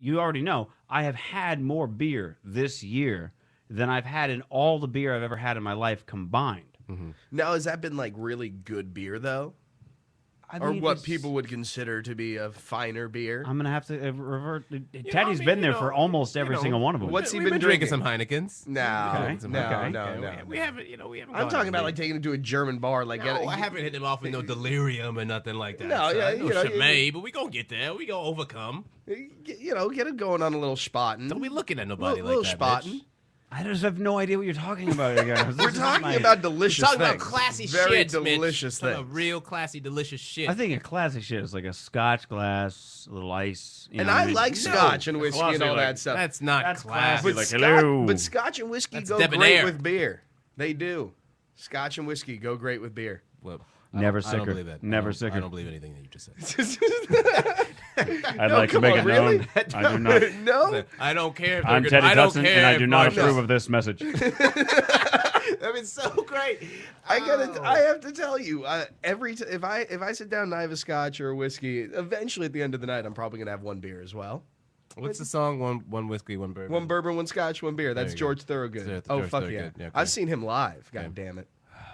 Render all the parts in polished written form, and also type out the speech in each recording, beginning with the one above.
you already know, I have had more beer this year than I've had in all the beer I've ever had in my life combined. Now, has that been like really good beer though, or what people would consider to be a finer beer? I'm gonna have to revert. Teddy's been there for almost every single one of them. What's he We've been been drinking some Heinekens. No, Okay. no. We haven't, we haven't. I'm gone talking to about like taking him to a German bar, like No, I haven't hit him off with no delirium or nothing like that. No, yeah, no you know, Chimay, but we gonna get there. We gonna overcome. get it going on a little spotting. Don't be looking at nobody little like that, spotting. Mitch. I just have no idea what you're talking about, guys. We're talking about delicious Talking things. about classy Very shit, delicious Talking things. about real classy, delicious shit. I think a classic shit is like a Scotch glass, a little ice. And I like Scotch and whiskey and all that stuff. That's not That's classy. classy. Like, hello. But Scotch and whiskey That's go debonair. great with beer. They do. Scotch and whiskey go great with beer. Well, Never I don't sicker. believe that. Never I sicker. don't believe anything that you just said. I'd like to make it known. I do not. No? I don't care. If I'm they're Teddy I don't Dutson, care and I if do not Marshall- approve of this message. That is so great. I have to tell you, if I sit down and I have a Scotch or a whiskey, eventually at the end of the night, I'm probably gonna have one beer as well. What's the song? One whiskey, one bourbon. One bourbon, one Scotch, one beer. That's you go. George Thorogood. George Fuck Thorogood. yeah! Yeah, okay. I've seen him live. God damn it!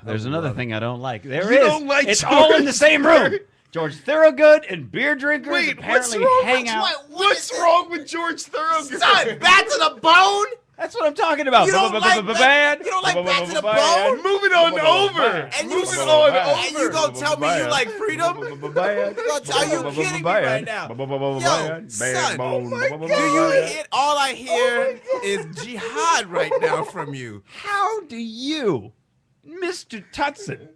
There's another thing I don't like. There You is. don't like it's George all in the same room. George Thorogood and beer drinkers Wait, what's apparently wrong? hang out. What's wrong with George Thorogood? Son, back to the bone. That's what I'm talking about. You don't like bad. you don't like Back to the Bone? Moving on over. And you Moving on and you over. gonna tell me you like freedom? Are you kidding me right now? Yo, son, do you hear? All I hear is jihad right now from you. How do you, Mr. Tutson,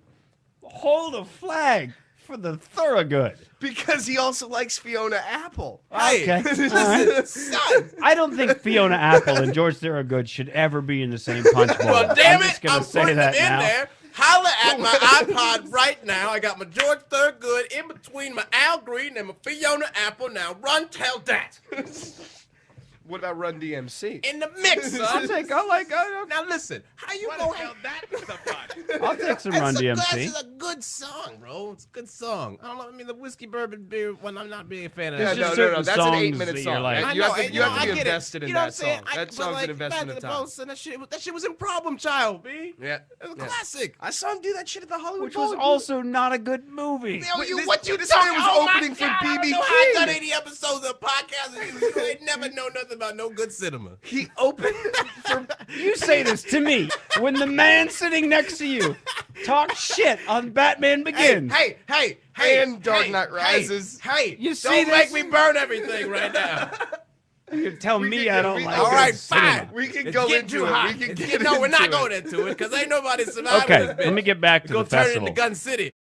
hold a flag for the Thorogood? Because he also likes Fiona Apple. Hey, Okay. listen, All right. son. I don't think Fiona Apple and George Thorogood should ever be in the same punch bowl. Well, damn I'm it, just gonna I'm say putting that them in now. there. Holla at my iPod right now. I got my George Thorogood in between my Al Green and my Fiona Apple. Now run, tell that. What about Run DMC? In the mix, son. I'll Now listen, how you gonna have that to somebody? I'll take some Run DMC. That's a good song, bro. It's a good song. I don't know. I mean, the whiskey bourbon beer one, I'm not being a fan of. Yeah, that. just no. certain That's an songs 8-minute that song. you're like- I You know, have and, to I be get it. invested in You know what that I'm saying? song. That song's an investment of time. Son, that shit was in Problem Child, B. Yeah. It was a Yeah. classic. I saw him do that shit at the Hollywood Which was Bowl. also not a good movie. Yo, Wait, what you this talking? man was Oh my opening for God, I B.B. don't know how I King. done 80 episodes of podcasts and you ain't never know nothing about no good cinema. He opened for You say this to me when the man sitting next to you talks shit on Batman Begins. Hey, And Dark hey, Knight Rises. Hey, You see don't make this? me burn everything right now. You tell me I don't like All good right, cinema. fine. We can It's go getting into too it. hot. We can It's get getting- no, we're not into it. going into it because ain't nobody surviving Okay, this bitch. let me get back to Go the turn it festival. into Gun City.